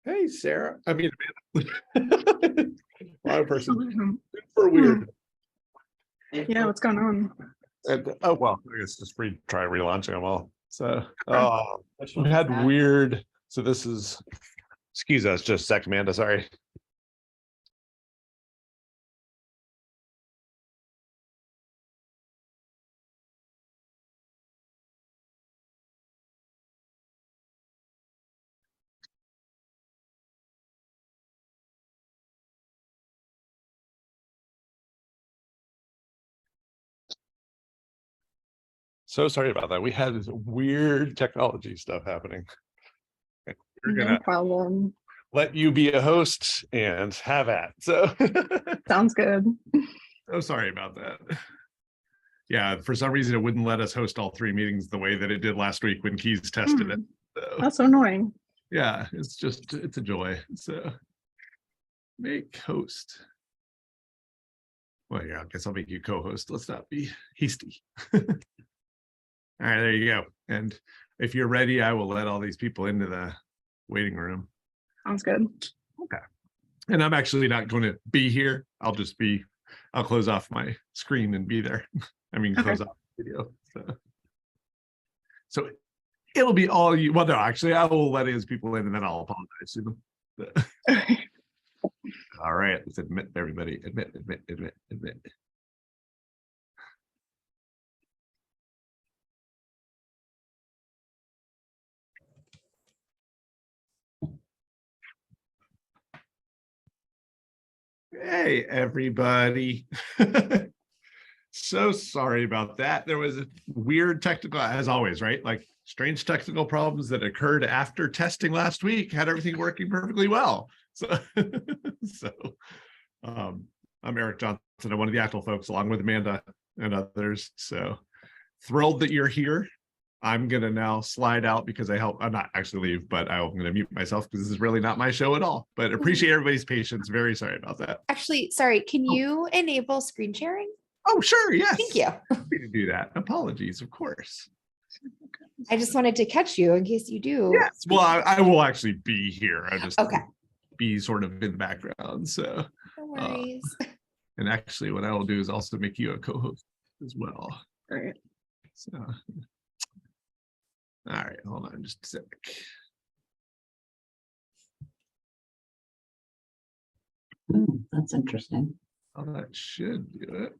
Hey, Sarah. I mean, Amanda. Wrong person. Hmm. Super weird. Yeah, what's going on? Oh, well, I guess just try relaunching them all. So, we had weird. So this is, excuse us, just a sec, Amanda. Sorry. So sorry about that. We had this weird technology stuff happening. We're No gonna problem. let you be a host and have at. So, Sounds good. so sorry about that. Yeah, for some reason it wouldn't let us host all three meetings the way that it did last week when Keys tested it. So, That's so annoying. yeah, it's a joy. So make host. Well, yeah, I guess I'll make you co-host. Let's not be hasty. All right, there you go. And if you're ready, I will let all these people into the waiting room. Sounds good. Okay. And I'm actually not going to be here. I'll close off my screen and be there. I mean, close off the video. So it'll be all you. Well, no, actually, I will let his people in and then I'll apologize to them. All right, let's admit, everybody. Admit. Hey, everybody. So sorry about that. There was a weird technical, as always, right? Like strange technical problems that occurred after testing last week, had everything working perfectly well. So, I'm Eric Johnson. I'm one of the ACTAL folks, along with Amanda and others. So thrilled that you're here. I'm going to now slide out because I'm not actually leave, but I'm going to mute myself because this is really not my show at all. But appreciate everybody's patience. Very sorry about that. Actually, sorry, can you enable screen sharing? Oh, sure. Yes. Thank you. Happy to do that. Apologies, of course. I just wanted to catch you in case you do. Yes. Well, I will actually be here. I just Okay. be sort of in the background. So No worries. and actually what I will do is also make you a co-host as well. All right. So all right, hold on just a sec. That's interesting. Oh, that should do it.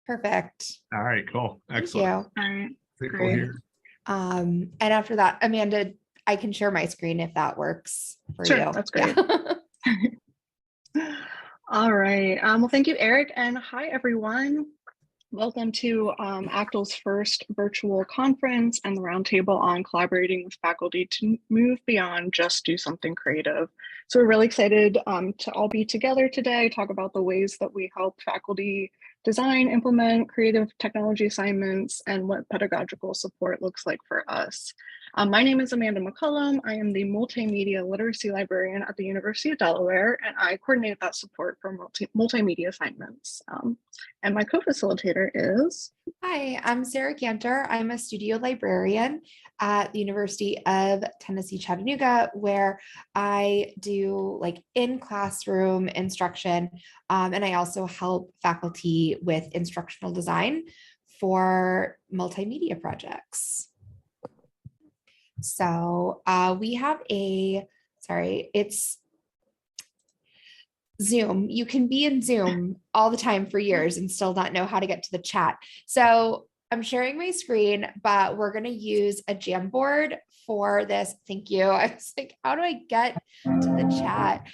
Perfect. All right, cool. Thank Excellent. you. All right. People Great. here. And after that, Amanda, I can share my screen if that works for Sure, you. that's great. Yeah. All right. Well, thank you, Eric. And hi, everyone. Welcome to ACTAL's first virtual conference and the roundtable on collaborating with faculty to move beyond just do something creative. So we're really excited to all be together today, talk about the ways that we help faculty design, implement creative technology assignments, and what pedagogical support looks like for us. My name is Amanda McCullum. I am the Multimedia Literacy Librarian at the University of Delaware, and I coordinate that support for multimedia assignments. And my co-facilitator is... Hi, I'm Sarah Cantor. I'm a studio librarian at the University of Tennessee, Chattanooga, where I do like in-classroom instruction, and I also help faculty with instructional design for multimedia projects. So we have it's Zoom. You can be in Zoom all the time for years and still not know how to get to the chat. So I'm sharing my screen, but we're going to use a Jamboard for this. Thank you. I was like, how do I get to the chat?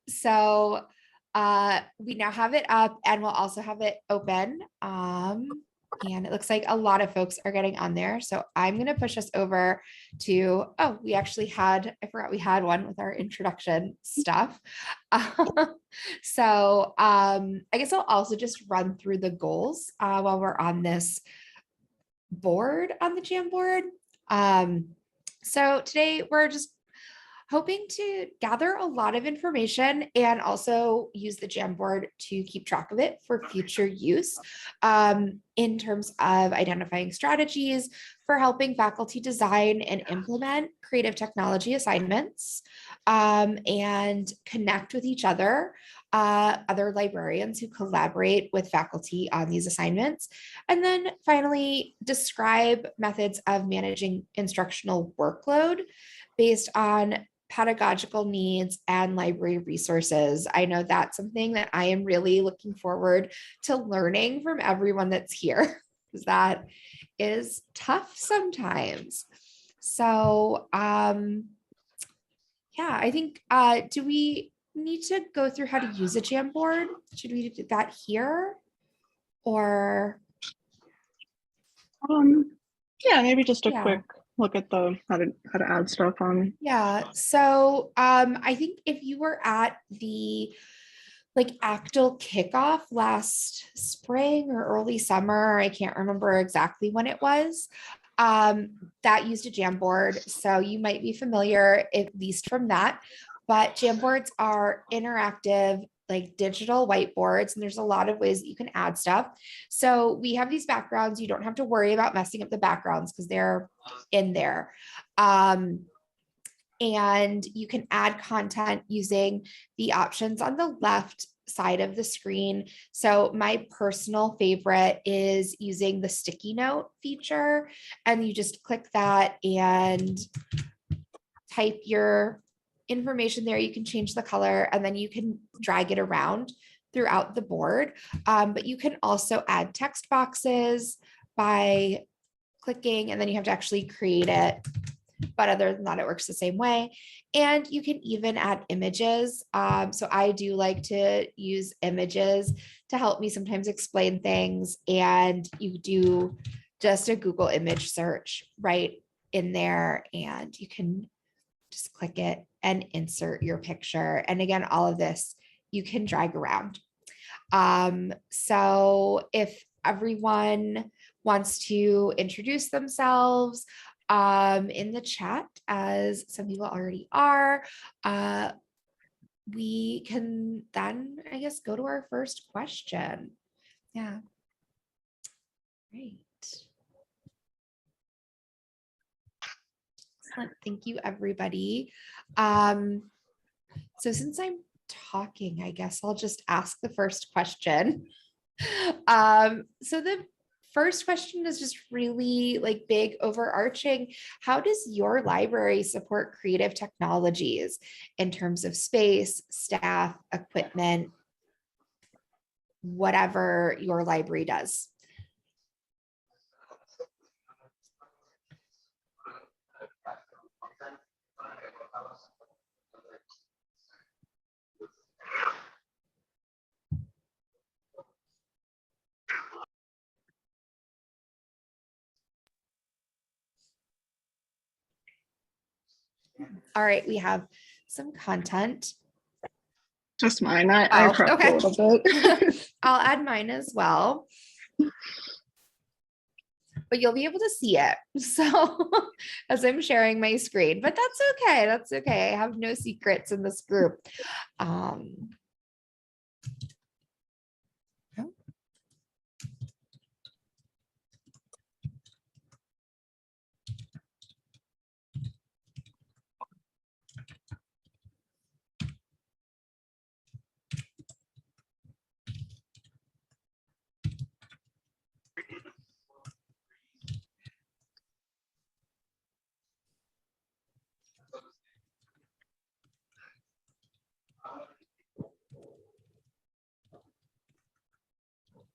So we now have it up and we'll also have it open. And it looks like a lot of folks are getting on there. So I'm going to push us over to, I forgot we had one with our introduction stuff. So I guess I'll also just run through the goals while we're on this board on the Jamboard. So today we're just hoping to gather a lot of information and also use the Jamboard to keep track of it for future use in terms of identifying strategies for helping faculty design and implement creative technology assignments and connect with each other, other librarians who collaborate with faculty on these assignments. And then finally, describe methods of managing instructional workload based on pedagogical needs and library resources. I know that's something that I am really looking forward to learning from everyone that's here, because that is tough sometimes. So yeah, I think, do we need to go through how to use a Jamboard? Should we do that here? Or yeah, maybe just a Yeah. quick look at the how to add stuff on. yeah, so I think if you were at the ACTAL kickoff last spring or early summer, I can't remember exactly when it was, that used a Jamboard. So you might be familiar, at least from that. But Jamboards are interactive, like digital whiteboards, and there's a lot of ways that you can add stuff. So we have these backgrounds. You don't have to worry about messing up the backgrounds because they're in there. And you can add content using the options on the left side of the screen. So my personal favorite is using the sticky note feature, and you just click that and type your information there. You can change the color and then you can drag it around throughout the board. But you can also add text boxes by clicking, and then you have to actually create it. But other than that, it works the same way. And you can even add images. So I do like to use images to help me sometimes explain things. And you do just a Google image search right in there, and you can just click it and insert your picture. And again, all of this you can drag around. So if everyone wants to introduce themselves in the chat, as some people already are, we can then, I guess, go to our first question. Yeah. Great. Excellent. Thank you, everybody. So since I'm talking, I guess I'll just ask the first question. So the first question is just really big, overarching. How does your library support creative technologies in terms of space, staff, equipment, whatever your library does? All right, we have some content. Just mine. I prepped okay. a little bit. I'll add mine as well. But you'll be able to see it. So as I'm sharing my screen, but that's okay. That's okay. I have no secrets in this group.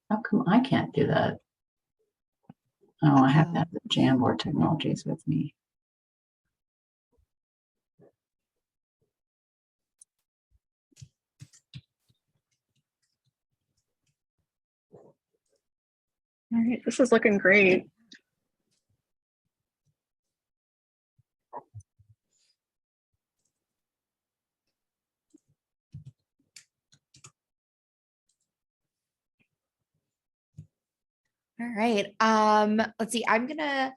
How come I can't do that? Oh, I have to have the Jamboard technologies with me. All right, this is looking great. All right. Let's see. I'm gonna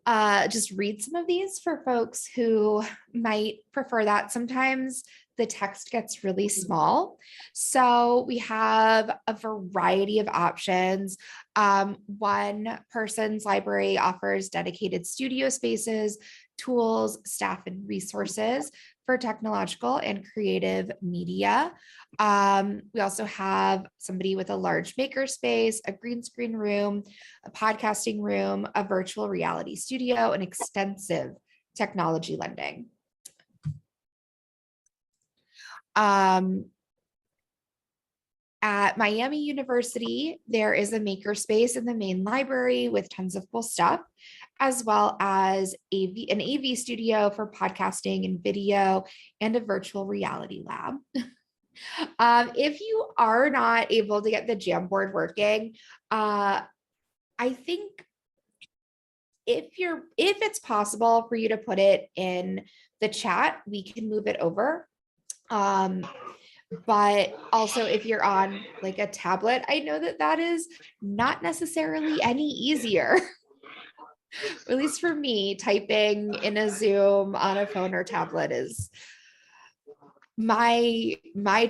just read some of these for folks who might prefer that. Sometimes the text gets really small. So we have a variety of options. One person's library offers dedicated studio spaces, tools, staff, and resources for technological and creative media. We also have somebody with a large makerspace, a green screen room, a podcasting room, a virtual reality studio, and extensive technology lending. At Miami University, there is a makerspace in the main library with tons of cool stuff, as well as an AV studio for podcasting and video, and a virtual reality lab. If you are not able to get the Jamboard working, I think if it's possible for you to put it in the chat, we can move it over. But also if you're on like a tablet, I know that is not necessarily any easier. At least for me, typing in a Zoom on a phone or tablet is my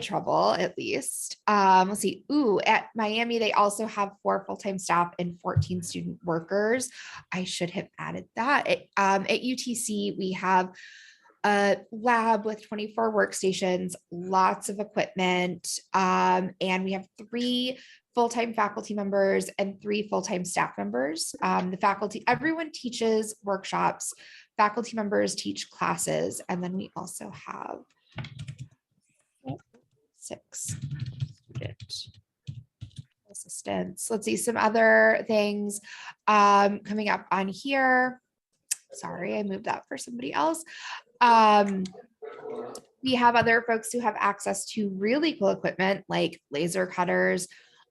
trouble, at least. Let's see. Ooh, at Miami, they also have 4 full-time staff and 14 student workers. I should have added that. At UTC, we have a lab with 24 workstations, lots of equipment, and we have 3 full-time faculty members and 3 full-time staff members. The faculty, everyone teaches workshops, faculty members teach classes, and then we also have 6 student assistants. Let's see some other things coming up on here. Sorry, I moved that for somebody else. We have other folks who have access to really cool equipment like laser cutters,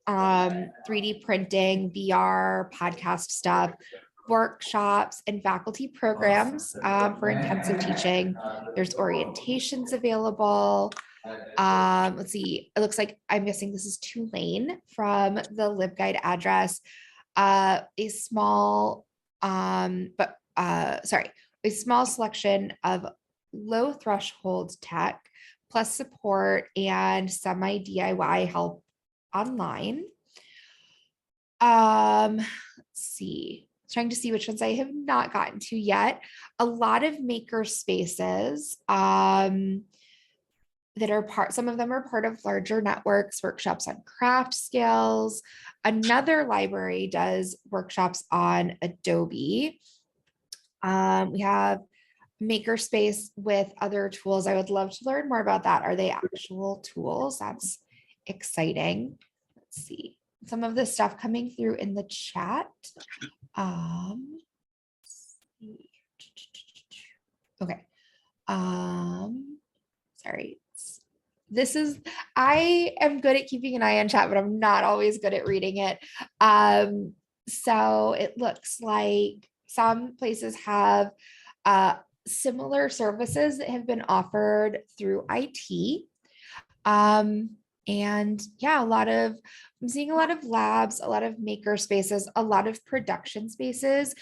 3D printing, VR, podcast stuff, workshops, and faculty programs for intensive teaching. There's orientations available. Let's see, it looks like I'm guessing this is Tulane from the LibGuide address. A small selection of low threshold tech plus support and semi DIY help online. Let's see, trying to see which ones I have not gotten to yet. A lot of maker spaces that are some of them are part of larger networks, workshops on craft skills. Another library does workshops on Adobe. We have Makerspace with other tools. I would love to learn more about that. Are they actual tools? That's exciting. Let's see some of the stuff coming through in the chat. Okay. Sorry. I am good at keeping an eye on chat, but I'm not always good at reading it. So it looks like some places have similar services that have been offered through IT. And yeah, I'm seeing a lot of labs, a lot of maker spaces, a lot of production spaces.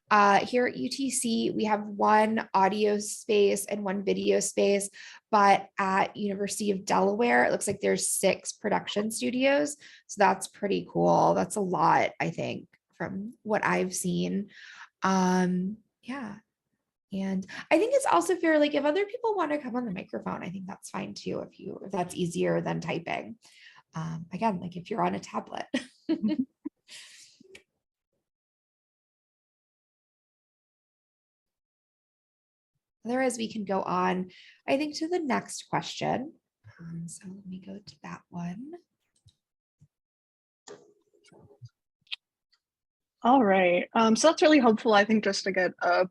Here at UTC, we have 1 audio space and 1 video space, but at University of Delaware, it looks like there's 6 production studios. So that's pretty cool. That's a lot, I think, from what I've seen. Yeah. And I think it's also fair, like if other people want to come on the microphone, I think that's fine too, if that's easier than typing. Again, like if you're on a tablet. Otherwise, we can go on, I think, to the next question. So let me go to that one. All right. So that's really helpful, I think, just to get a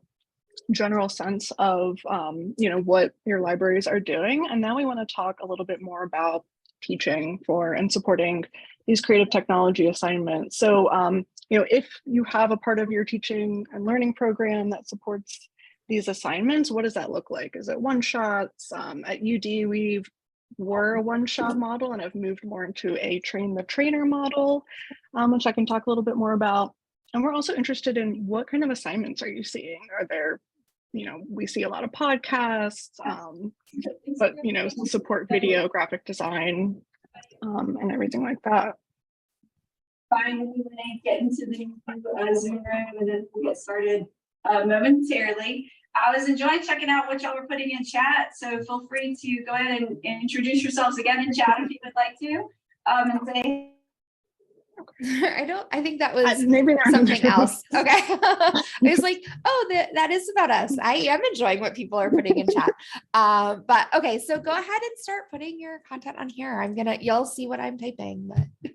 general sense of what your libraries are doing. And now we want to talk a little bit more about teaching for and supporting these creative technology assignments. So if you have a part of your teaching and learning program that supports these assignments, what does that look like? Is it one-shots? At UD, we're a one-shot model and have moved more into a train the trainer model, which I can talk a little bit more about. And we're also interested in what kind of assignments are you seeing? Are there, we see a lot of podcasts, but, support video, graphic design, and everything like that. Finally, when I get into the Zoom room, and then we'll get started momentarily. I was enjoying checking out what y'all were putting in chat, so feel free to go ahead and introduce yourselves again in chat if you would like to, and say. I think that was Maybe something else. Okay. I was like, oh, that is about us. I am enjoying what people are putting in chat. But okay, so go ahead and start putting your content on here. You'll see what I'm typing, but.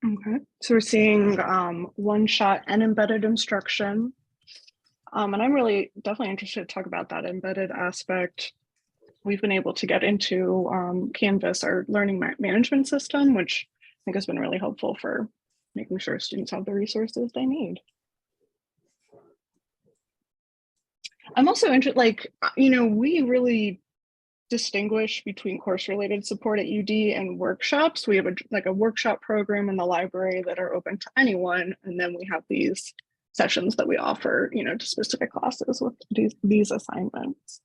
Okay, so we're seeing one-shot and embedded instruction. And I'm really definitely interested to talk about that embedded aspect. We've been able to get into Canvas, our learning management system, which I think has been really helpful for making sure students have the resources they need. I'm also interested, we really distinguish between course-related support at UD and workshops. We have a workshop program in the library that are open to anyone, and then we have these sessions that we offer, to specific classes with these assignments.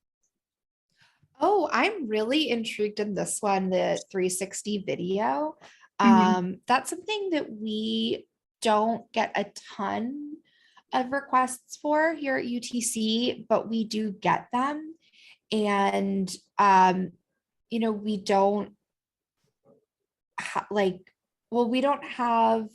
Oh, I'm really intrigued in this one, the 360 video. That's something that we don't get a ton of requests for here at UTC, but we do get them. And, we don't we don't have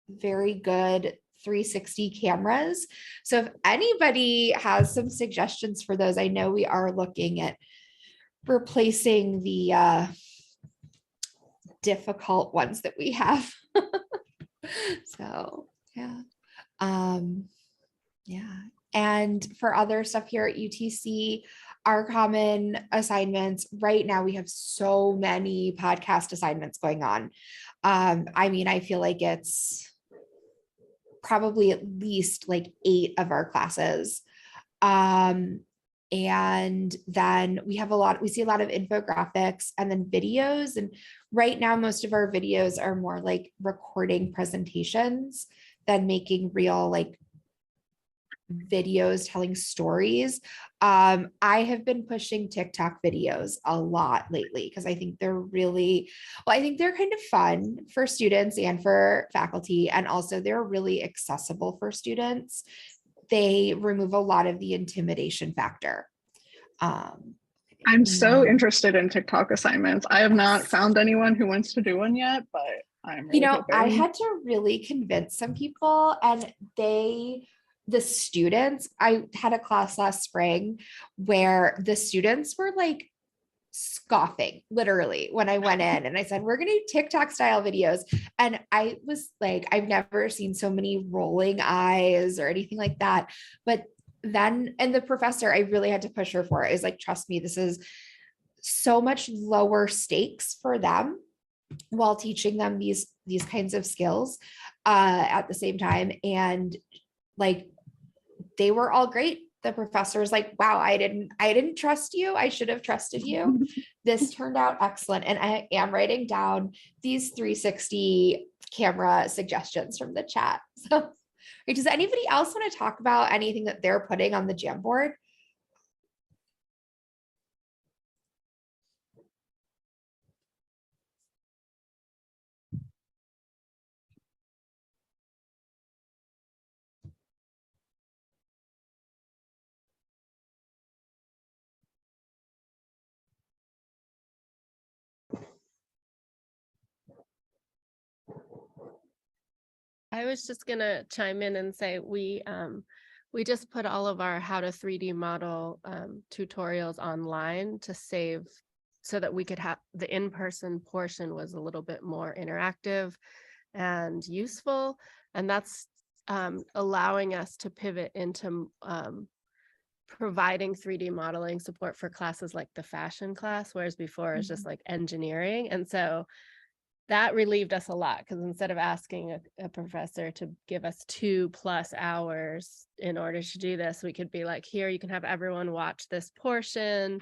very good 360 cameras. So if anybody has some suggestions for those, I know we are looking at replacing the difficult ones that we have. So yeah. Yeah. And for other stuff here at UTC, our common assignments, right now we have so many podcast assignments going on. I feel like it's probably at least 8 of our classes. And then we see a lot of infographics and then videos. And right now, most of our videos are more like recording presentations than making real videos telling stories. I have been pushing TikTok videos a lot lately because I think they're kind of fun for students and for faculty. And also they're really accessible for students. They remove a lot of the intimidation factor. I'm so interested in TikTok assignments. I have not found anyone who wants to do one yet, but I'm really hoping. I had to really convince some people, and the students, I had a class last spring where the students were scoffing literally when I went in and I said, we're going to do TikTok style videos. And I was like, I've never seen so many rolling eyes or anything like that. But then, and the professor, I really had to push her for it. I was like, trust me, this is so much lower stakes for them while teaching them these kinds of skills at the same time. And they were all great. The professor was like, wow, I didn't trust you. I should have trusted you. This turned out excellent. And I am writing down these 360 camera suggestions from the chat. So does anybody else want to talk about anything that they're putting on the Jamboard? I was just gonna chime in and say we just put all of our how to 3D model tutorials online to save so that we could have the in-person portion was a little bit more interactive and useful. And that's allowing us to pivot into providing 3D modeling support for classes like the fashion class, whereas before it was just like engineering. And so that relieved us a lot, because instead of asking a professor to give us 2+ hours in order to do this, we could be like, here, you can have everyone watch this portion,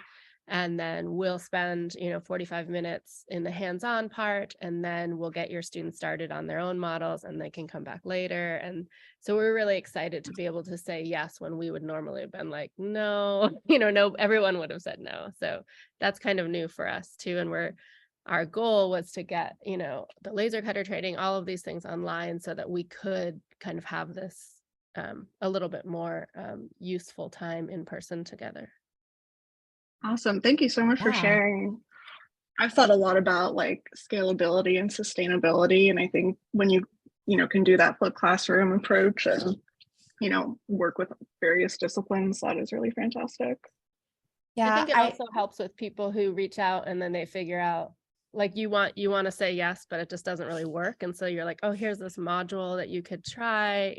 and then we'll spend 45 minutes in the hands-on part, and then we'll get your students started on their own models and they can come back later. And so we're really excited to be able to say yes when we would normally have been like, no, no, everyone would have said no. So that's kind of new for us too. And our goal was to get, the laser cutter training, all of these things online so that we could kind of have this a little bit more useful time in person together. Awesome. Thank you so much for Yeah. sharing. I've thought a lot about like scalability and sustainability. And I think when you can do that flipped classroom approach and, work with various disciplines, that is really fantastic. Yeah, I think it also helps with people who reach out and then they figure out, like, you want to say yes, but it just doesn't really work. And so you're like, oh, here's this module that you could try,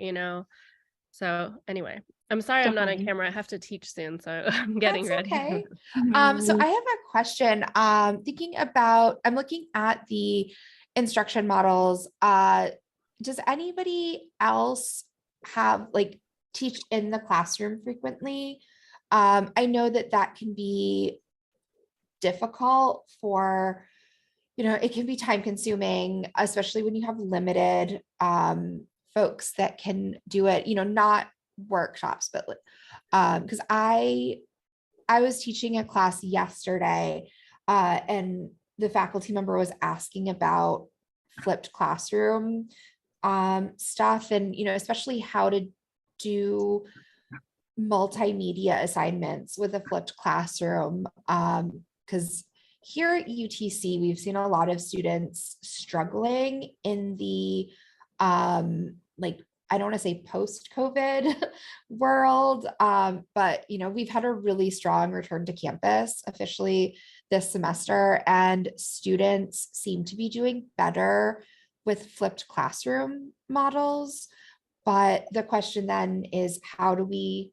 So anyway, I'm sorry I'm not on Definitely. camera. I have to teach soon, so I'm getting That's ready. okay. So I have a question. I'm looking at the instruction models. Does anybody else teach in the classroom frequently? I know that can be difficult for, it can be time consuming, especially when you have limited folks that can do it, not workshops, but because I was teaching a class yesterday and the faculty member was asking about flipped classroom stuff, and especially how to do multimedia assignments with a flipped classroom, because here at UTC we've seen a lot of students struggling in the I don't want to say post-COVID world, but we've had a really strong return to campus officially this semester, and students seem to be doing better with flipped classroom models. But the question then is, how do we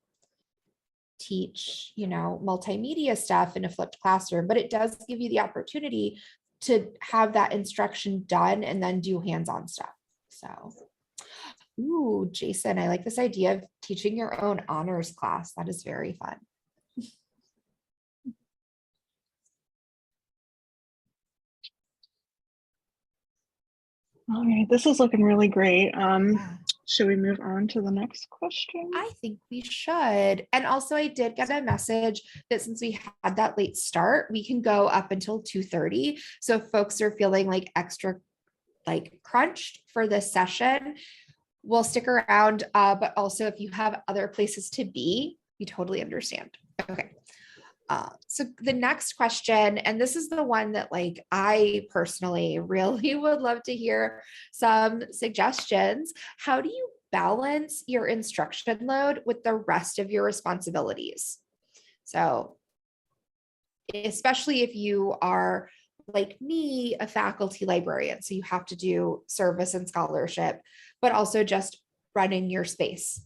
teach, multimedia stuff in a flipped classroom? But it does give you the opportunity to have that instruction done and then do hands-on stuff. So, ooh, Jason, I like this idea of teaching your own honors class. That is very fun. All right, this is looking really great. Yeah. Should we move on to the next question? I think we should. And also I did get a message that since we had that late start, we can go up until 2:30. So if folks are feeling like extra crunched for this session, we'll stick around. But also if you have other places to be, we totally understand. Okay. So the next question, and this is the one that I personally really would love to hear some suggestions. How do you balance your instruction load with the rest of your responsibilities? So especially if you are like me, a faculty librarian, so you have to do service and scholarship, but also just running your space.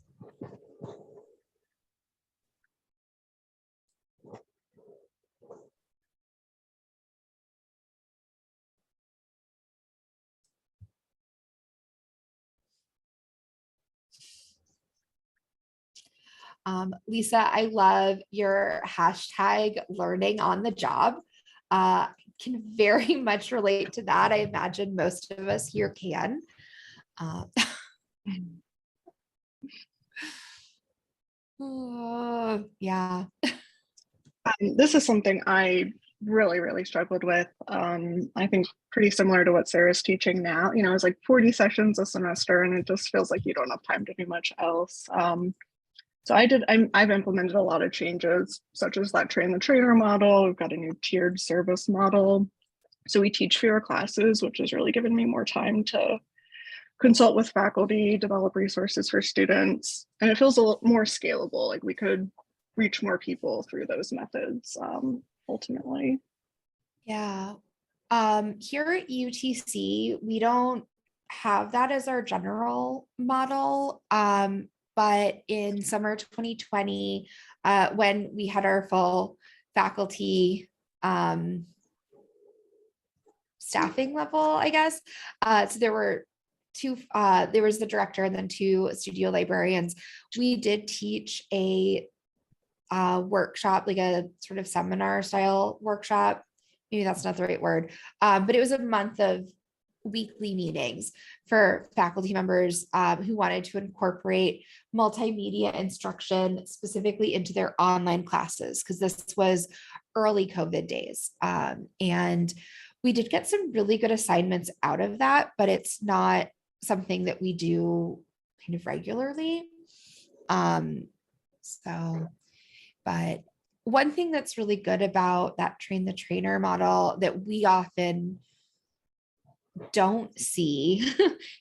Lisa, I love your hashtag learning on the job. Can very much relate to that. I imagine most of us here can. Yeah. This is something I really struggled with. I think pretty similar to what Sarah's teaching now. It's like 40 sessions a semester, and it just feels like you don't have time to do much else. So I've implemented a lot of changes, such as that train the trainer model. We've got a new tiered service model. So we teach fewer classes, which has really given me more time to consult with faculty, develop resources for students, and it feels a little more scalable. Like we could reach more people through those methods ultimately. Yeah. Here at UTC, we don't have that as our general model. But in summer 2020, when we had our full faculty staffing level, I guess. So there were two, there was the director and then two studio librarians. We did teach a workshop, like a sort of seminar style workshop. Maybe that's not the right word, but it was a month of weekly meetings for faculty members who wanted to incorporate multimedia instruction specifically into their online classes, because this was early COVID days. And we did get some really good assignments out of that, but it's not something that we do kind of regularly. But one thing that's really good about that train the trainer model that we often don't see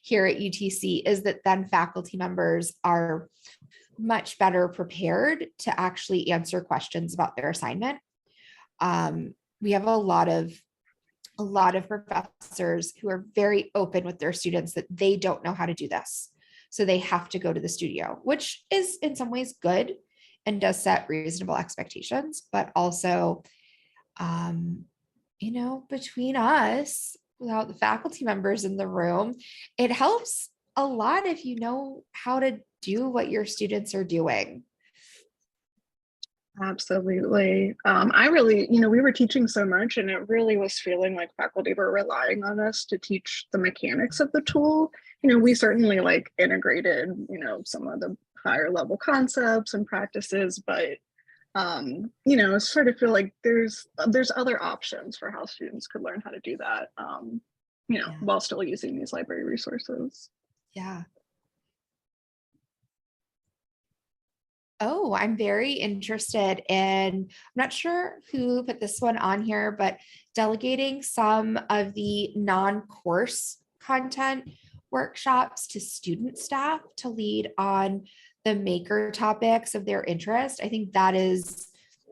here at UTC is that then faculty members are much better prepared to actually answer questions about their assignment. We have a lot of professors who are very open with their students that they don't know how to do this. So they have to go to the studio, which is in some ways good and does set reasonable expectations, but also, between us, without the faculty members in the room, it helps a lot if you know how to do what your students are doing. Absolutely. I really, we were teaching so much and it really was feeling like faculty were relying on us to teach the mechanics of the tool. We certainly integrated, some of the higher level concepts and practices, but sort of feel like there's other options for how students could learn how to do that, while still using these library resources. Yeah. Oh, I'm very interested in, I'm not sure who put this one on here, but delegating some of the non-course content workshops to student staff to lead on the maker topics of their interest. I think that is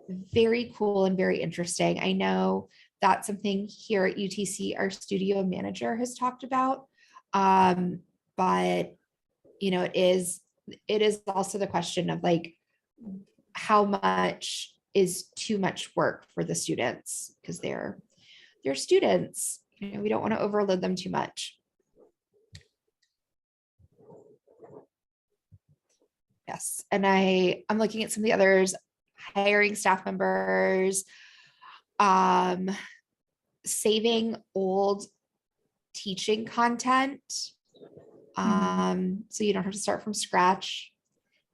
very cool and very interesting. I know that's something here at UTC, our studio manager has talked about. But it is also the question of how much is too much work for the students, because they're students. We don't want to overload them too much. Yes, and I'm looking at some of the others, hiring staff members, saving old teaching content. So you don't have to start from scratch.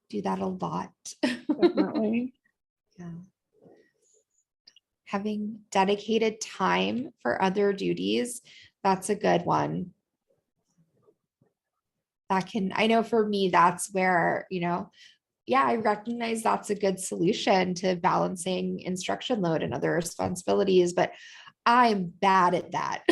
Do that a lot. Definitely. Yeah. Having dedicated time for other duties, that's a good one. I know for me, that's where, I recognize that's a good solution to balancing instruction load and other responsibilities, but I'm bad at that.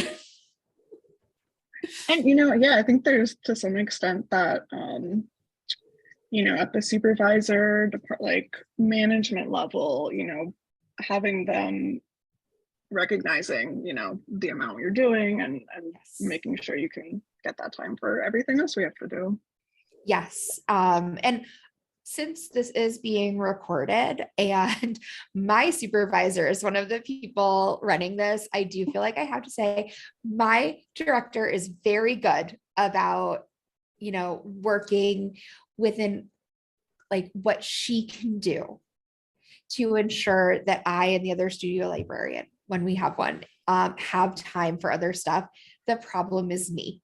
And I think there's to some extent that at the supervisor management level, having them recognizing the amount you're doing and Yes. making sure you can get that time for everything else we have to do. Yes. And since this is being recorded and my supervisor is one of the people running this, I do feel like I have to say my director is very good about, working within what she can do to ensure that I and the other studio librarian, when we have one, have time for other stuff. The problem is me.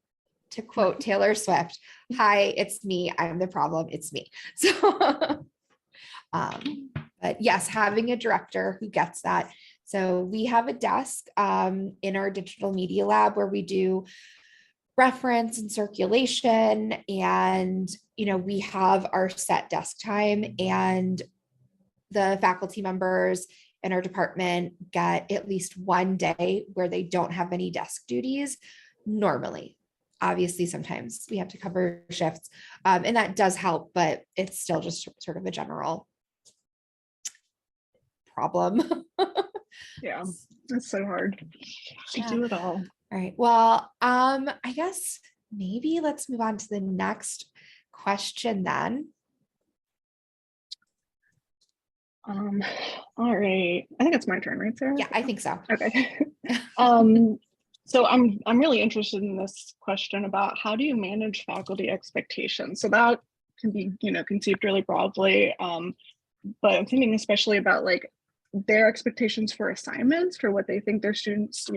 To quote Taylor Swift, "Hi, it's me. I'm the problem. It's me." So, but yes, having a director who gets that. So we have a desk in our digital media lab where we do reference and circulation, and we have our set desk time, and the faculty members in our department get at least one day where they don't have any desk duties normally. obviously sometimes we have to cover shifts, and that does help, but it's still just sort of a general problem. Yeah, it's so hard to Yeah. do it all. All right. Well, I guess maybe let's move on to the next question then. All right. I think it's my turn, right, Sarah? Yeah, I think so. Okay. So I'm really interested in this question about how do you manage faculty expectations? So that can be, conceived really broadly. But I'm thinking especially about like their expectations for assignments, for what they think their students,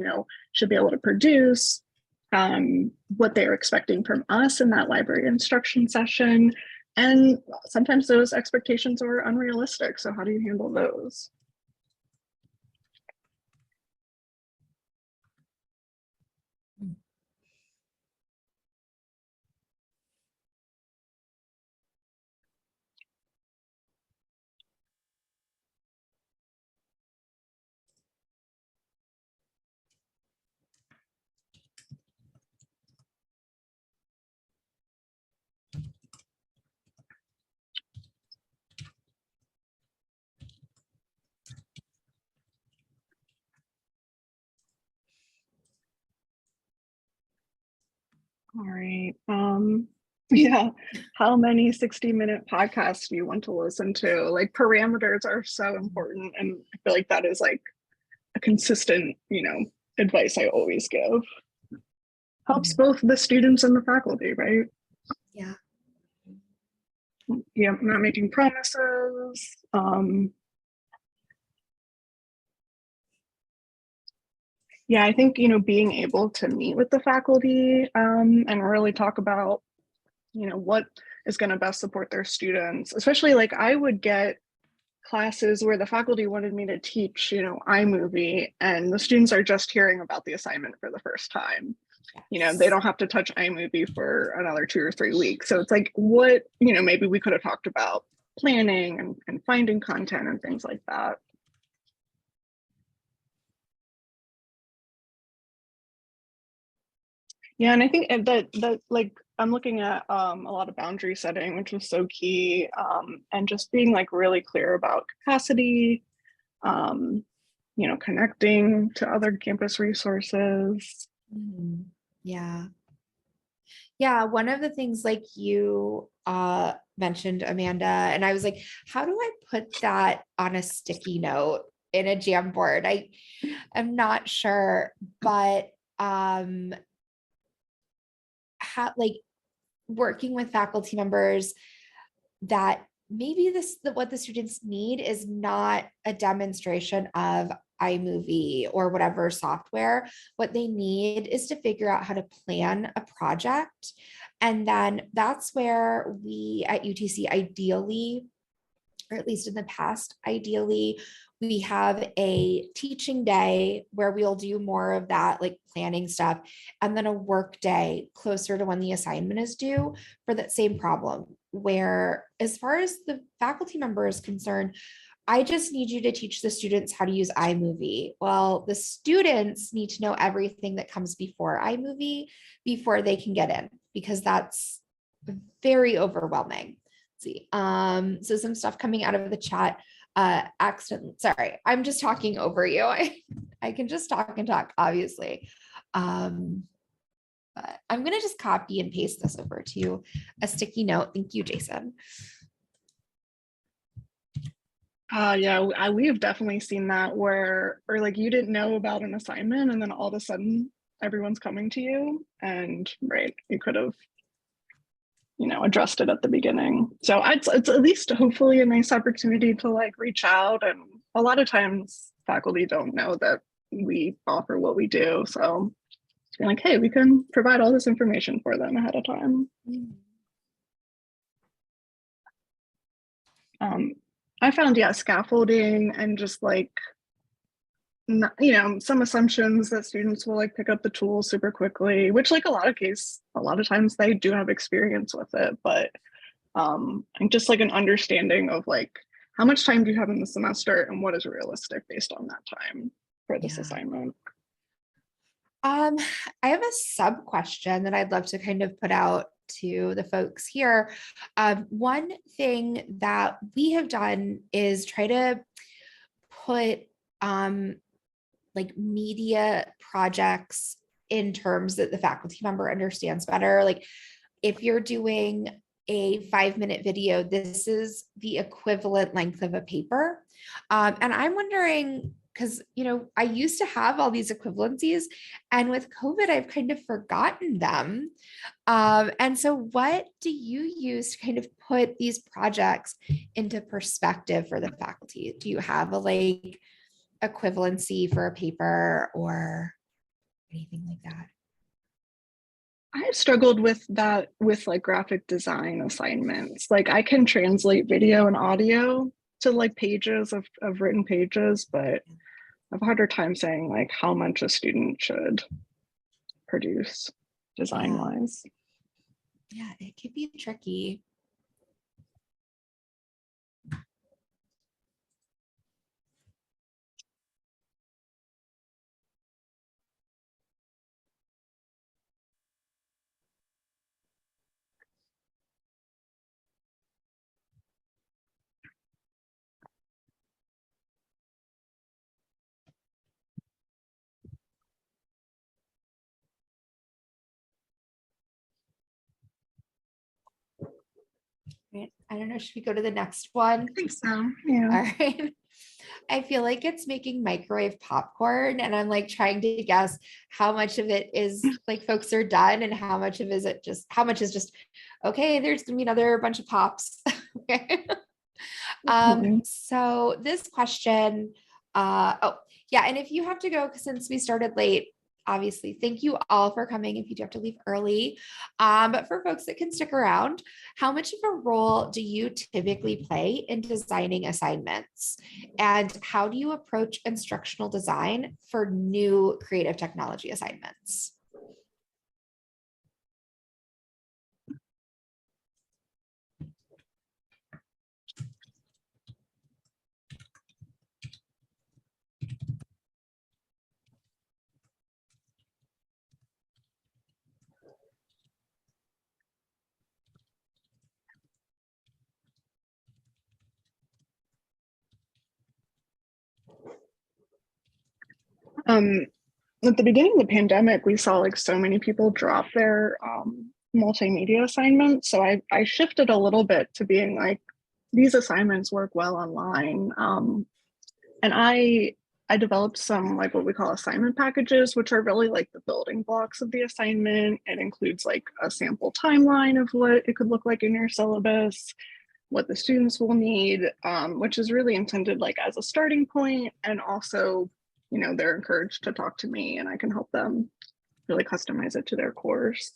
should be able to produce, what they're expecting from us in that library instruction session. And sometimes those expectations are unrealistic. So how do you handle those? All right. Yeah. How many 60-minute podcasts do you want to listen to? Like parameters are so important. And I feel like that is like a consistent, advice I always give. Helps both the students and the faculty, right? Yeah. Yeah, not making promises. Yeah, I think, being able to meet with the faculty and really talk about, what is going to best support their students, especially like I would get classes where the faculty wanted me to teach, iMovie, and the students are just hearing about the assignment for the first time. They don't have to touch iMovie for another 2 or 3 weeks. So it's like, what, maybe we could have talked about planning and finding content and things like that. Yeah, and I think that like I'm looking at a lot of boundary setting, which was so key, and just being like really clear about capacity, connecting to other campus resources. Yeah. Yeah, one of the things like you mentioned, Amanda, and I was like, how do I put that on a sticky note in a Jamboard? I am not sure, but like working with faculty members that maybe what the students need is not a demonstration of iMovie or whatever software. What they need is to figure out how to plan a project. And then that's where we at UTC ideally, or at least in the past, ideally, we have a teaching day where we'll do more of that like planning stuff, and then a work day closer to when the assignment is due for that same problem, where as far as the faculty member is concerned, I just need you to teach the students how to use iMovie. Well, the students need to know everything that comes before iMovie before they can get in, because that's very overwhelming. Let's see. So some stuff coming out of the chat. Sorry, I'm just talking over you. I can just talk and talk, obviously. But I'm gonna just copy and paste this over to a sticky note. Thank you, Jason. Yeah, we've definitely seen that or like you didn't know about an assignment and then all of a sudden everyone's coming to you, and right, you could have addressed it at the beginning. So it's at least hopefully a nice opportunity to like reach out, and a lot of times faculty don't know that we offer what we do, so it's like, hey, we can provide all this information for them ahead of time. I found, yeah, scaffolding and just like, some assumptions that students will like pick up the tools super quickly, which like a lot of times they do have experience with it, but and just like an understanding of like how much time do you have in the semester and what is realistic based on that time for this assignment. I have a sub question that I'd love to kind of put out to the folks here. One thing that we have done is try to put like media projects in terms that the faculty member understands better. Like if you're doing a 5-minute video, this is the equivalent length of a paper. And I'm wondering, because I used to have all these equivalencies, and with COVID, I've kind of forgotten them. And so what do you use to kind of put these projects into perspective for the faculty? Do you have a like equivalency for a paper or anything like that? I've struggled with that with like graphic design assignments. Like I can translate video and audio to like pages of written pages, but I have a harder time saying like how much a student should produce design wise. Yeah, it could be tricky. Right. I don't know, should we go to the next one? I think so. Yeah. All right. I feel like it's making microwave popcorn, and I'm like trying to guess how much of it is like folks are done and how much of how much is just, okay, there's gonna be another bunch of pops. Okay. So this question, oh yeah, and if you have to go, since we started late, obviously, thank you all for coming if you do have to leave early. But for folks that can stick around, how much of a role do you typically play in designing assignments? And how do you approach instructional design for new creative technology assignments? At the beginning of the pandemic, we saw like so many people drop their multimedia assignments. So I shifted a little bit to being like, these assignments work well online. And I developed some like what we call assignment packages, which are really like the building blocks of the assignment. It includes like a sample timeline of what it could look like in your syllabus, what the students will need, which is really intended like as a starting point. And also, they're encouraged to talk to me and I can help them really customize it to their course.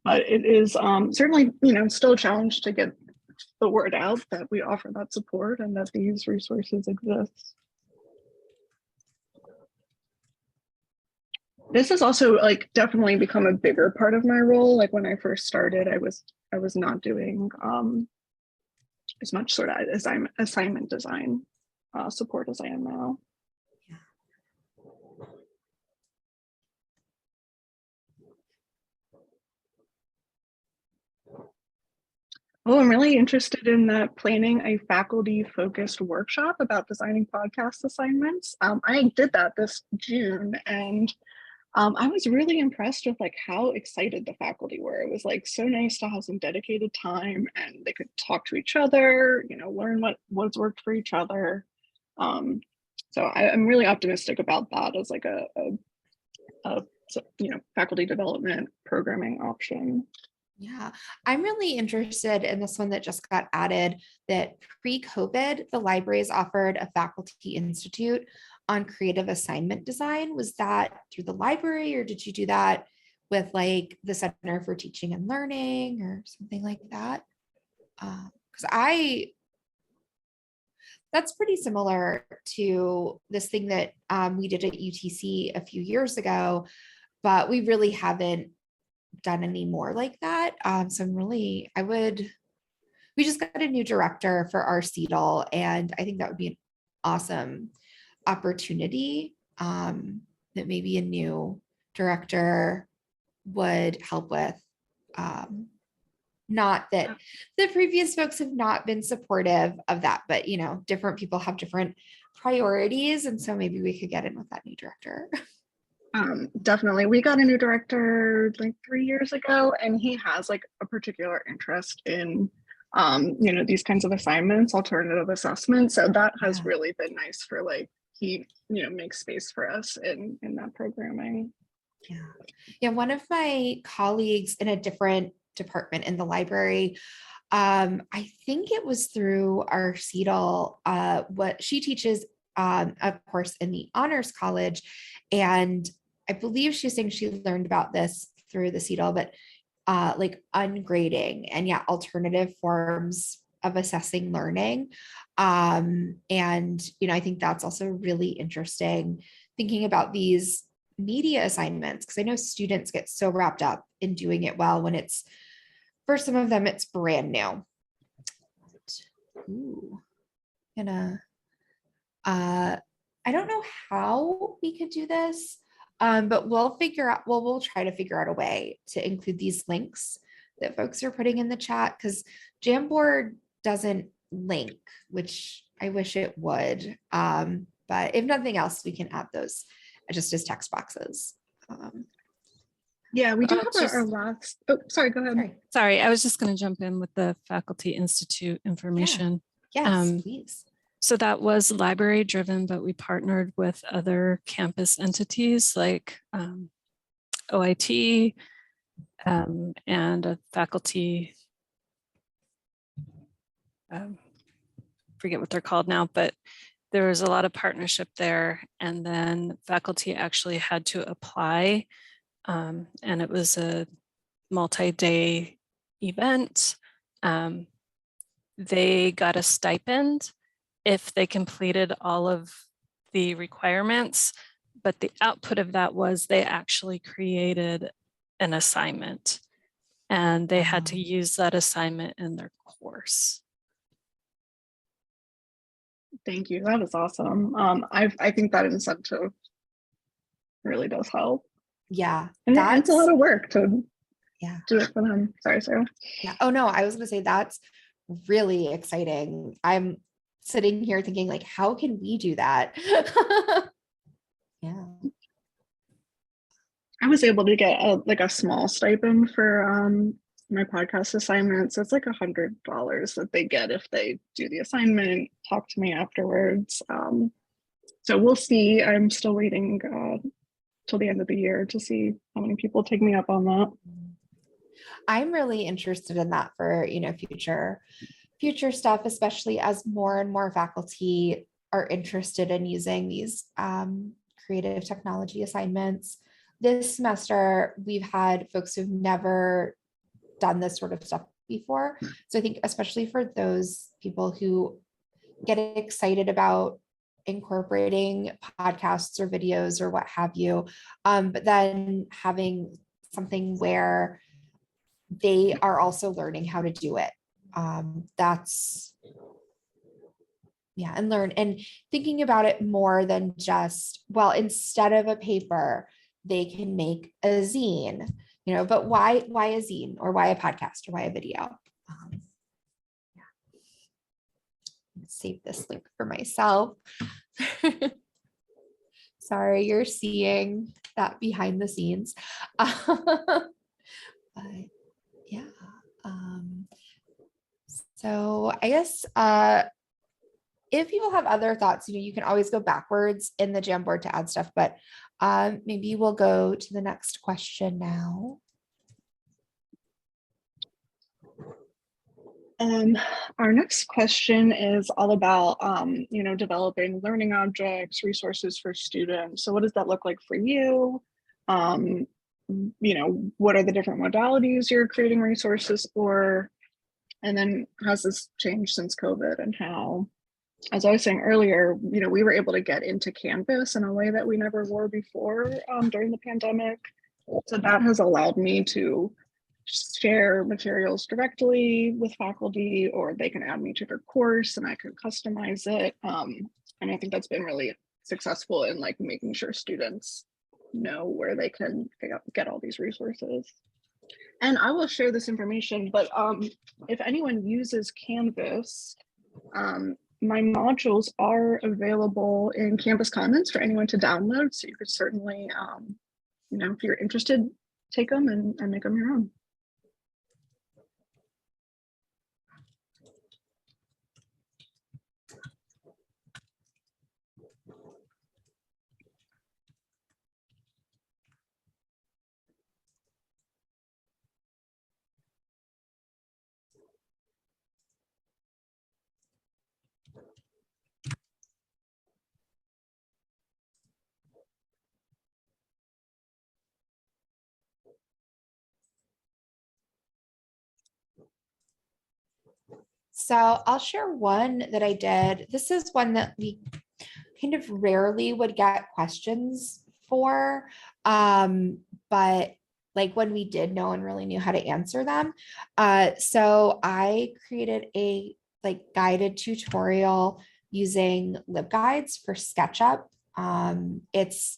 But it is certainly, still a challenge to get the word out that we offer that support and that these resources exist. This has also like definitely become a bigger part of my role. Like when I first started, I was not doing as much sort of assignment design support as I am now. Oh, I'm really interested in planning a faculty-focused workshop about designing podcast assignments. I did that this June, and I was really impressed with like how excited the faculty were. It was like so nice to have some dedicated time, and they could talk to each other, learn what's worked for each other. So I'm really optimistic about that as like a faculty development programming option. Yeah, I'm really interested in this one that just got added, that pre-COVID, the libraries offered a faculty institute on creative assignment design. Was that through the library, or did you do that with like the Center for Teaching and Learning or something like that? Because that's pretty similar to this thing that we did at UTC a few years ago, but we really haven't done any more like that. So we just got a new director for our CETL, and I think that would be an awesome opportunity. that maybe a new director would help with. Not that the previous folks have not been supportive of that, but you know, different people have different priorities. And so maybe we could get in with that new director. Definitely. We got a new director like 3 years ago, and he has like a particular interest in these kinds of assignments, alternative assessment. So that has Yeah. really been nice for like he makes space for us in that programming. Yeah. Yeah. One of my colleagues in a different department in the library, I think it was through our CETL, what she teaches, of course, in the honors college. And I believe she's saying she learned about this through the CETL, but like ungrading and yeah, alternative forms of assessing learning. And, I think that's also really interesting thinking about these media assignments, because I know students get so wrapped up in doing it well when it's, for some of them, it's brand new. Ooh, I don't know how we could do this, but we'll try to figure out a way to include these links that folks are putting in the chat, because Jamboard doesn't link, which I wish it would. But if nothing else, we can add those just as text boxes. Yeah, we do have just- our last. Oh, sorry, go ahead. Sorry, I was just going to jump in with the Faculty Institute information. Yes, please. So that was library driven, but we partnered with other campus entities like OIT and a faculty, forget what they're called now, but there was a lot of partnership there. And then faculty actually had to apply, and it was a multi-day event. They got a stipend if they completed all of the requirements, but the output of that was they actually created an assignment and they had to use that assignment in their course. Thank you. That is awesome. I think that incentive really does help. Yeah. And it's a lot of work to do it for them. Sorry, Sarah. Yeah. Oh no, I was gonna say that's really exciting. I'm sitting here thinking like, how can we do that? Yeah. I was able to get a small stipend for my podcast assignments. It's like $100 that they get if they do the assignment, talk to me afterwards. So we'll see. I'm still waiting till the end of the year to see how many people take me up on that. I'm really interested in that for, future stuff, especially as more and more faculty are interested in using these creative technology assignments. This semester, we've had folks who've never done this sort of stuff before. So I think especially for those people who get excited about incorporating podcasts or videos or what have you, but then having something where they are also learning how to do it. And learn and thinking about it more than just, well, instead of a paper, they can make a zine, but why a zine or why a podcast or why a video? Let's save this link for myself. Sorry, you're seeing that behind the scenes. But yeah. So I guess if people have other thoughts, you can always go backwards in the Jamboard to add stuff, but maybe we'll go to the next question now. Our nest question is all about, developing learning objects, resources for students. So what does that look like for you? What are the different modalities you're creating resources for? And then has this changed since COVID, and how, as I was saying earlier, we were able to get into Canvas in a way that we never were before during the pandemic. So that has allowed me to share materials directly with faculty, or they can add me to their course and I can customize it. And I think that's been really successful in like making sure students know where they can get all these resources. And I will share this information, but if anyone uses Canvas, my modules are available in Canvas Commons for anyone to download. So you could certainly, you know, if you're interested, take them and make them your own. So I'll share one that I did. This is one that we kind of rarely would get questions for, but like when we did, no one really knew how to answer them. So I created a like guided tutorial using LibGuides for SketchUp. It's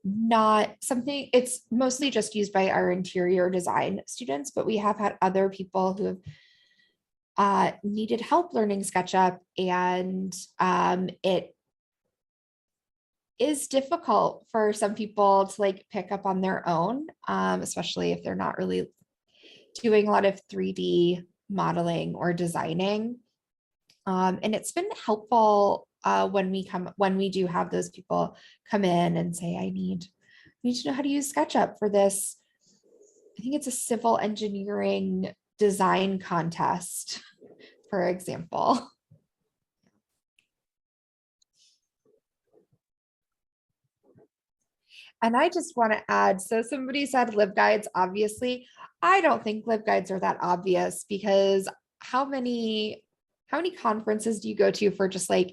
not something, it's mostly just used by our interior design students, but we have had other people who have needed help learning SketchUp, and it is difficult for some people to like pick up on their own, especially if they're not really doing a lot of 3D modeling or designing. And it's been helpful when we do have those people come in and say, I need to know how to use SketchUp for this. I think it's a civil engineering design contest, for example. And I just want to add, so somebody said LibGuides, obviously, I don't think LibGuides are that obvious, because how many conferences do you go to for just like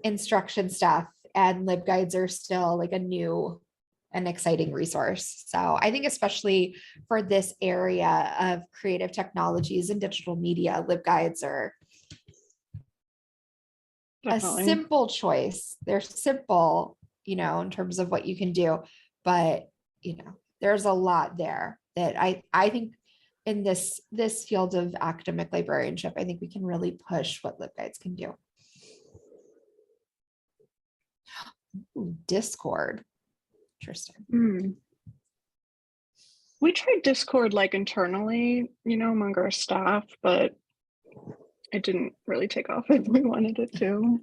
instruction stuff, and LibGuides are still like a new and exciting resource. So I think especially for this area of creative technologies and digital media, LibGuides are Definitely. a simple choice. They're simple, you know, in terms of what you can do, but you know, there's a lot there that I think in this field of academic librarianship, I think we can really push what LibGuides can do. Ooh, Discord. Interesting. We tried Discord like internally, you know, among our staff, but it didn't really take off as we wanted it to.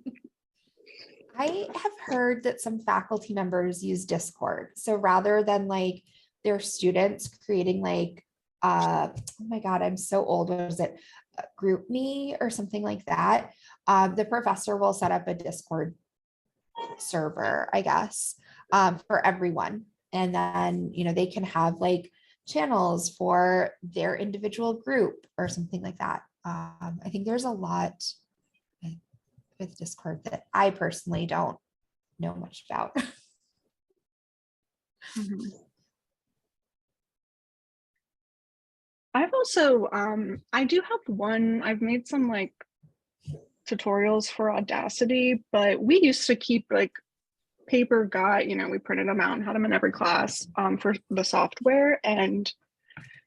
I have heard that some faculty members use Discord. So rather than like their students creating like, oh my God, I'm so old. What is it? GroupMe or something like that. The professor will set up a Discord server, I guess, for everyone. And then, you know, they can have like channels for their individual group or something like that. I think there's a lot with Discord that I personally don't know much about. I've also, I do have one, I've made some like tutorials for Audacity, but we used to keep like paper guide, you know, we printed them out and had them in every class for the software. And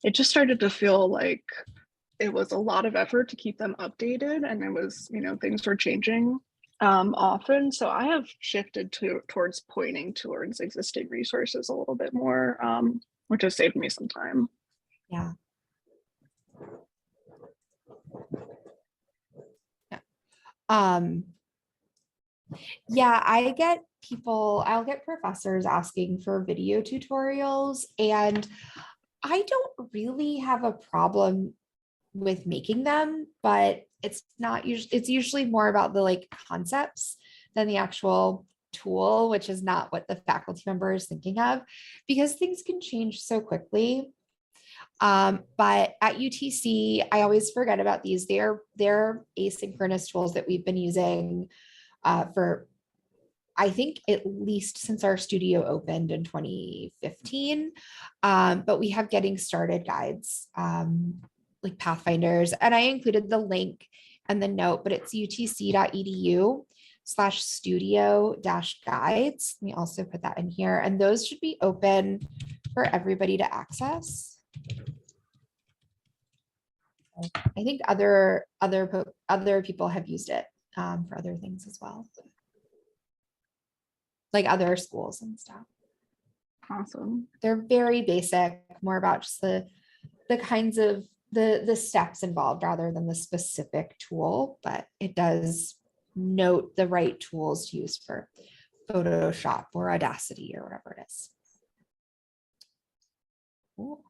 it just started to feel like it was a lot of effort to keep them updated. And it was, you know, things were changing often. So I have shifted towards pointing towards existing resources a little bit more, which has saved me some time. Yeah. Yeah, I'll get professors asking for video tutorials, and I don't really have a problem with making them, but it's usually more about the like concepts than the actual tool, which is not what the faculty member is thinking of, because things can change so quickly. But at UTC, I always forget about these. They're asynchronous tools that we've been using for, I think, at least since our studio opened in 2015. But we have getting started guides, like Pathfinders, and I included the link and the note, but it's utc.edu. /studio-guides. Let me also put that in here. And those should be open for everybody to access. I think other people have used it for other things as well, like other schools and stuff. Awesome. They're very basic, more about just the kinds of the steps involved rather than the specific tool, but it does note the right tools to use for Photoshop or Audacity or whatever it is. Cool.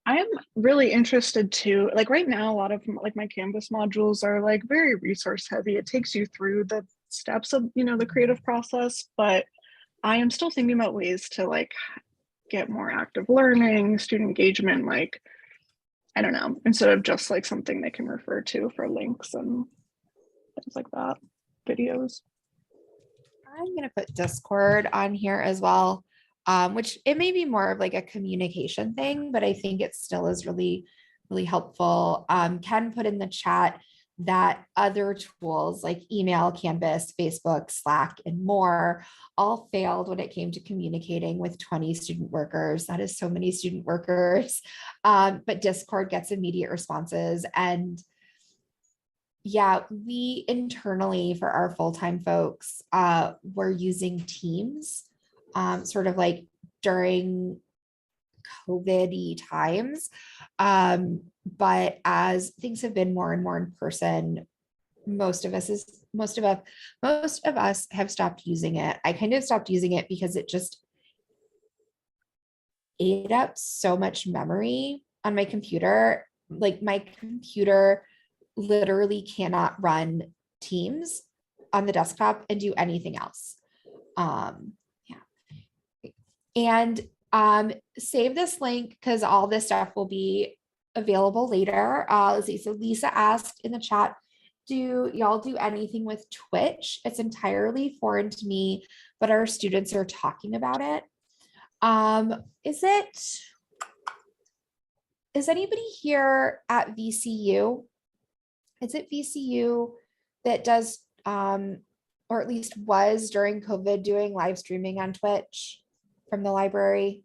I am really interested too. Like right now, a lot of like my Canvas modules are like very resource heavy. It takes you through the steps of, you know, the creative process, but I am still thinking about ways to like get more active learning, student engagement, like, I don't know, instead of just like something they can refer to for links and things like that, videos. I'm going to put Discord on here as well, which it may be more of like a communication thing, but I think it still is really, really helpful. Ken put in the chat that other tools like email, Canvas, Facebook, Slack, and more all failed when it came to communicating with 20 student workers. That is so many student workers, but Discord gets immediate responses. And yeah, we internally for our full-time folks, we're using Teams, sort of like during COVID-y times. But as things have been more and more in person, most of us have stopped using it. I kind of stopped using it because it just ate up so much memory on my computer. Like my computer literally cannot run Teams on the desktop and do anything else. Yeah. And save this link because all this stuff will be available later. Let's see. So Lisa asked in the chat, do y'all do anything with Twitch? It's entirely foreign to me, but our students are talking about it. Is anybody here at VCU? Is it VCU that does, or at least was during COVID doing live streaming on Twitch from the library?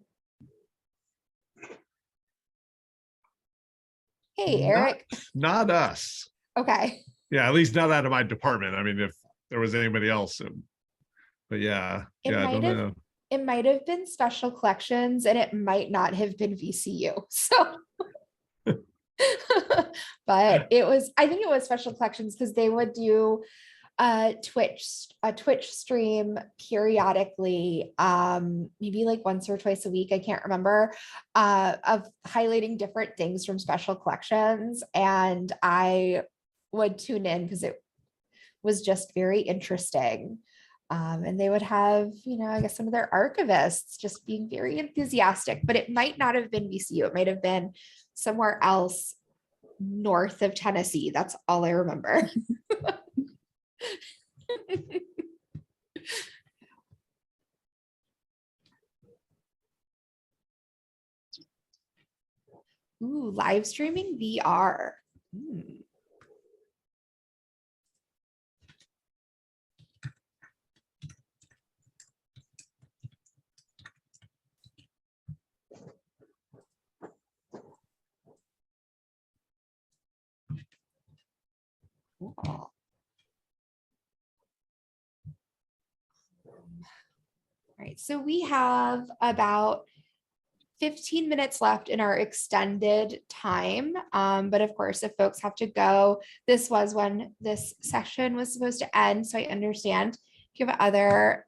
Hey, Eric. Not us. Okay. Yeah, at least not out of my department. I mean, if there was anybody else, but yeah, I don't know. It might have been special collections and it might not have been VCU. So, but I think it was special collections because they would do a Twitch stream periodically, maybe like once or twice a week, I can't remember, of highlighting different things from special collections. And I would tune in because it was just very interesting. And they would have, I guess some of their archivists just being very enthusiastic, but it might not have been VCU. It might have been somewhere else north of Tennessee. That's all I remember. Ooh, live streaming VR. Cool. All right, so we have about 15 minutes left in our extended time. But of course, if folks have to go, this was when this session was supposed to end. So I understand if you have other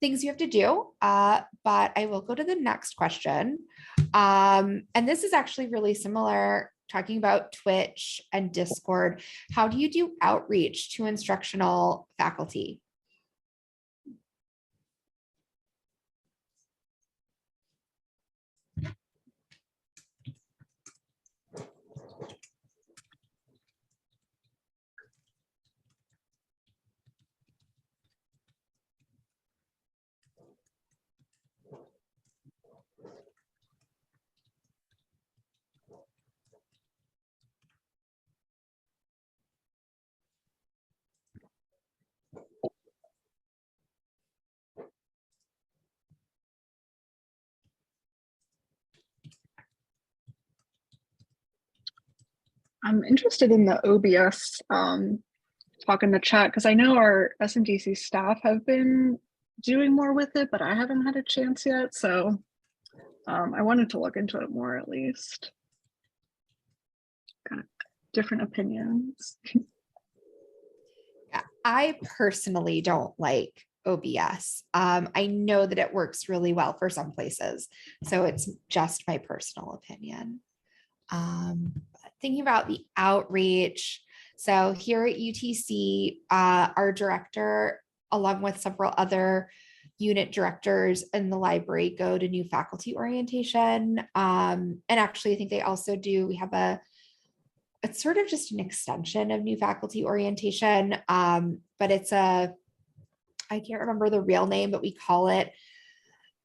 things you have to do, but I will go to the next question. And this is actually really similar, talking about Twitch and Discord. How do you do outreach to instructional faculty? I'm interested in the OBS talk in the chat because I know our SMDC staff have been doing more with it, but I haven't had a chance yet. So I wanted to look into it more at least. Kind of different opinions. Yeah, I personally don't like OBS. I know that it works really well for some places, so it's just my personal opinion. Thinking about the outreach, so here at UTC, our director, along with several other unit directors in the library, go to new faculty orientation. And actually, I think they also do, we have it's sort of just an extension of new faculty orientation, but it's I can't remember the real name, but we call it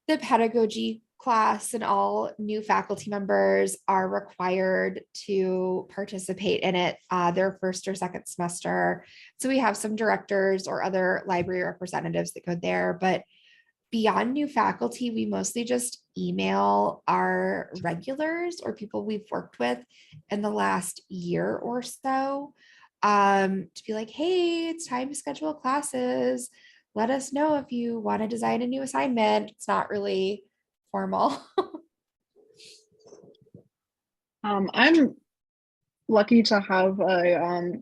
the pedagogy class, and all new faculty members are required to participate in it their first or second semester. So we have some directors or other library representatives that go there, but beyond new faculty, we mostly just email our regulars or people we've worked with in the last year or so to be like, hey, it's time to schedule classes. Let us know if you want to design a new assignment. It's not really formal. I'm lucky to have the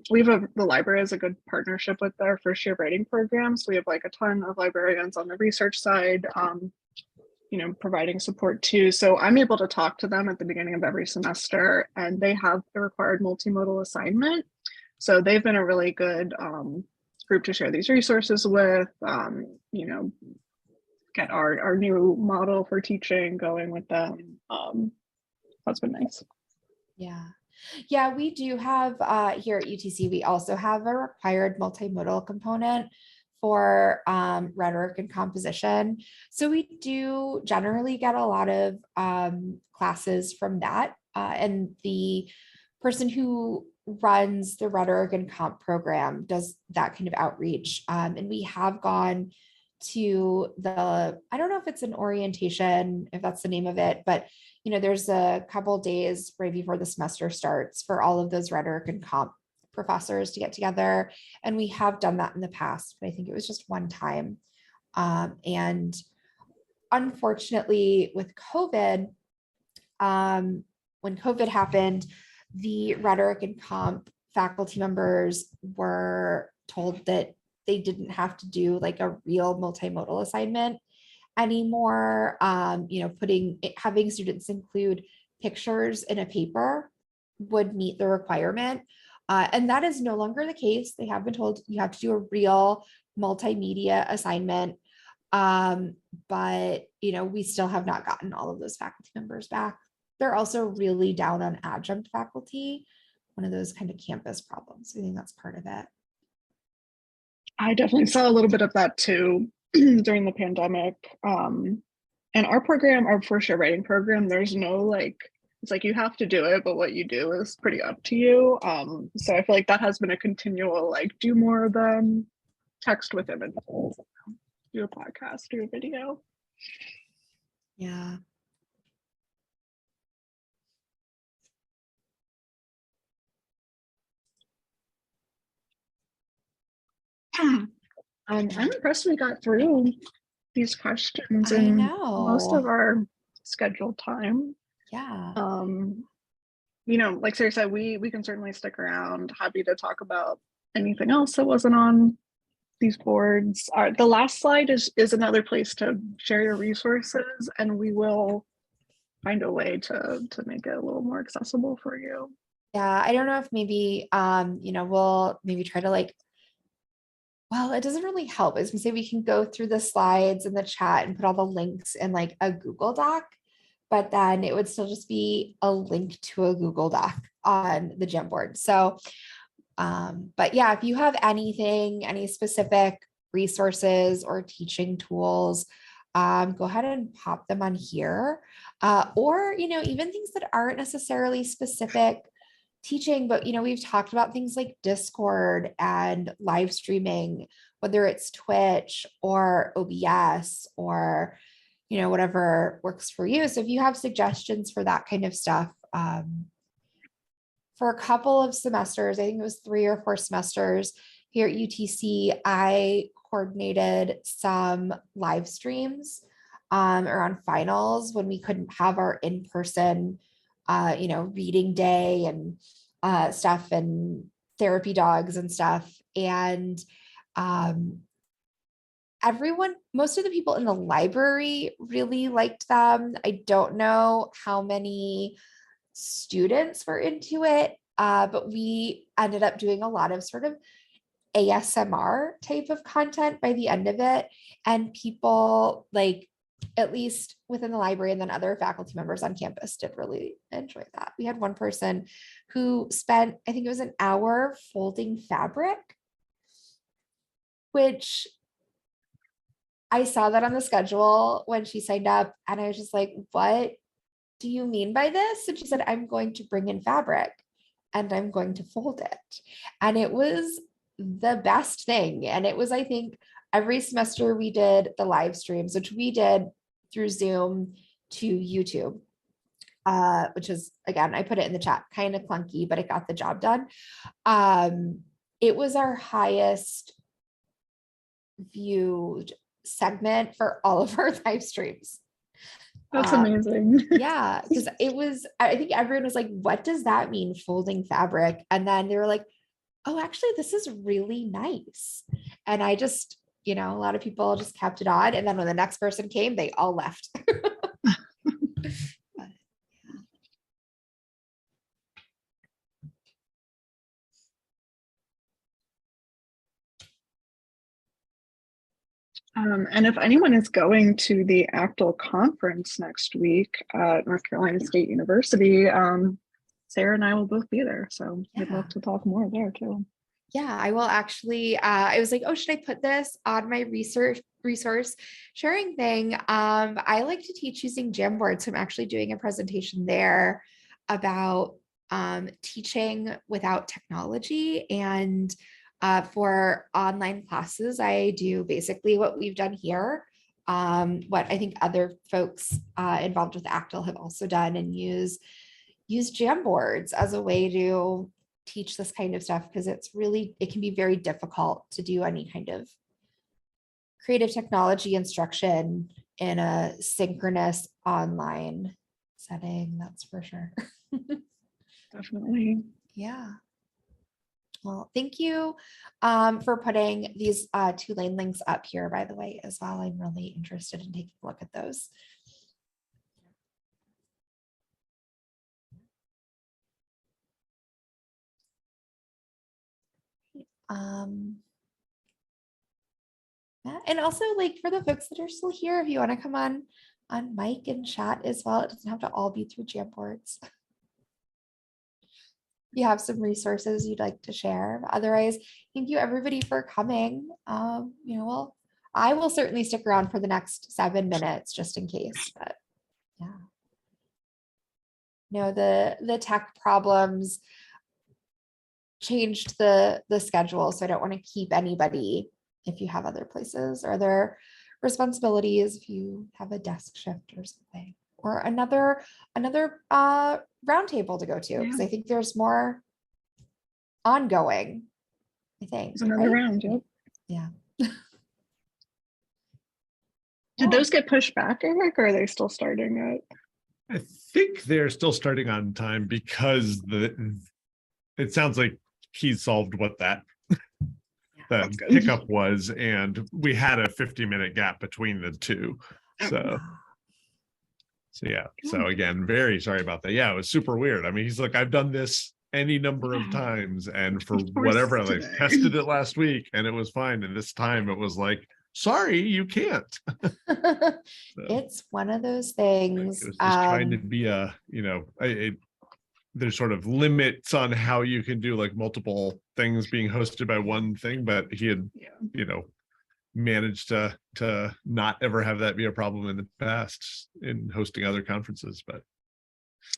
library has a good partnership with our first year writing program. So we have like a ton of librarians on the research side, providing support too. So I'm able to talk to them at the beginning of every semester, and they have a required multimodal assignment. So they've been a really good group to share these resources with, get our new model for teaching going with them. That's been nice. Yeah, we do have here at UTC, we also have a required multimodal component for rhetoric and composition. So we do generally get a lot of classes from that. And the person who runs the rhetoric and comp program does that kind of outreach. And we have gone to I don't know if it's an orientation, if that's the name of it, but there's a couple days right before the semester starts for all of those rhetoric and comp professors to get together. And we have done that in the past, but I think it was just one time. And unfortunately with COVID, when COVID happened, the rhetoric and comp faculty members were told that they didn't have to do like a real multimodal assignment anymore. Having students include pictures in a paper would meet the requirement. And that is no longer the case. They have been told you have to do a real multimedia assignment. But we still have not gotten all of those faculty members back. They're also really down on adjunct faculty, one of those kind of campus problems. I think that's part of it. I definitely saw a little bit of that too during the pandemic. And our program, our first year writing program, there's no it's like you have to do it, but what you do is pretty up to you. So I feel like that has been a continual do more than text with images, do a podcast, do a video. Yeah. I'm impressed we got through these questions in most of our scheduled time. Yeah. Like Sarah said, we can certainly stick around. Happy to talk about anything else that wasn't on these boards. The last slide is another place to share your resources, and we will find a way to make it a little more accessible for you. Yeah, I don't know if maybe we'll maybe try to well, it doesn't really help. I was gonna say we can go through the slides in the chat and put all the links in a Google Doc, but then it would still just be a link to a Google Doc on the Jamboard. So, but yeah, if you have any specific resources or teaching tools, go ahead and pop them on here. Or, even things that aren't necessarily specific teaching, but we've talked about things like Discord and live streaming, whether it's Twitch or OBS or whatever works for you. So if you have suggestions for that kind of stuff, for a couple of semesters, I think it was 3 or 4 semesters here at UTC, I coordinated some live streams around finals when we couldn't have our in-person, reading day and stuff and therapy dogs and stuff. And most of the people in the library really liked them. I don't know how many students were into it, but we ended up doing a lot of sort of ASMR type of content by the end of it. And people, like, at least within the library and then other faculty members on campus, did really enjoy that. We had one person who spent, I think it was an hour folding fabric, which I saw that on the schedule when she signed up, and I was just like, what do you mean by this? And she said, I'm going to bring in fabric and I'm going to fold it. And it was the best thing. And it was, I think, every semester we did the live streams, which we did through Zoom to YouTube, which is, again, I put it in the chat, kind of clunky, but it got the job done. It was our highest viewed segment for all of our live streams. That's amazing. Yeah, because I think everyone was like, what does that mean, folding fabric? And then they were like, oh, actually, this is really nice. And I just, a lot of people just kept it on. And then when the next person came, they all left. And if anyone is going to the ACTAL conference next week at North Carolina State University, Sarah and I will both be there. So I'd love to talk more there too. Yeah, I will actually, I was like, oh, should I put this on my resource sharing thing? I like to teach using Jamboard. So I'm actually doing a presentation there about teaching without technology. And for online classes, I do basically what we've done here, what I think other folks involved with ACTAL have also done, and use Jamboards as a way to teach this kind of stuff, because it can be very difficult to do any kind of creative technology instruction in a synchronous online setting, that's for sure. Definitely. Yeah. Well, thank you for putting these 2 lane links up here, by the way, as well. I'm really interested in taking a look at those. Yeah, and also, like, for the folks that are still here, if you want to come on mic and chat as well, it doesn't have to all be through Jamboards. You have some resources you'd like to share. Otherwise, thank you everybody for coming. Well, I will certainly stick around for the next 7 minutes just in case, but yeah. The tech problems changed the schedule, so I don't want to keep anybody if you have other places or other responsibilities, if you have a desk shift or something, or another roundtable to go to, because I think there's more ongoing. I think There's another round. Yep. Yeah. Did those get pushed back, Eric, or are they still starting at? I think they're still starting on time because it sounds like he solved what that the hiccup was, and we had a 50-minute gap between the two. So yeah. So again, very sorry about that. Yeah, it was super weird. I mean, he's like, I've done this any number of times, and for whatever, I tested it last week and it was fine. And this time it was like, sorry, you can't. So, it's one of those things. it was just trying to be there's sort of limits on how you can do like multiple things being hosted by one thing, but he had, managed to not ever have that be a problem in the past in hosting other conferences, but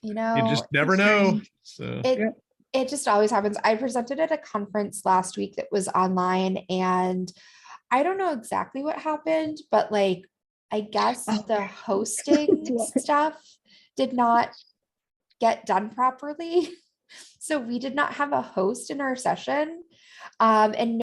you just never know. So it just always happens. I presented at a conference last week that was online, and I don't know exactly what happened, but like, I guess the hosting stuff did not get done properly. So we did not have a host in our session. And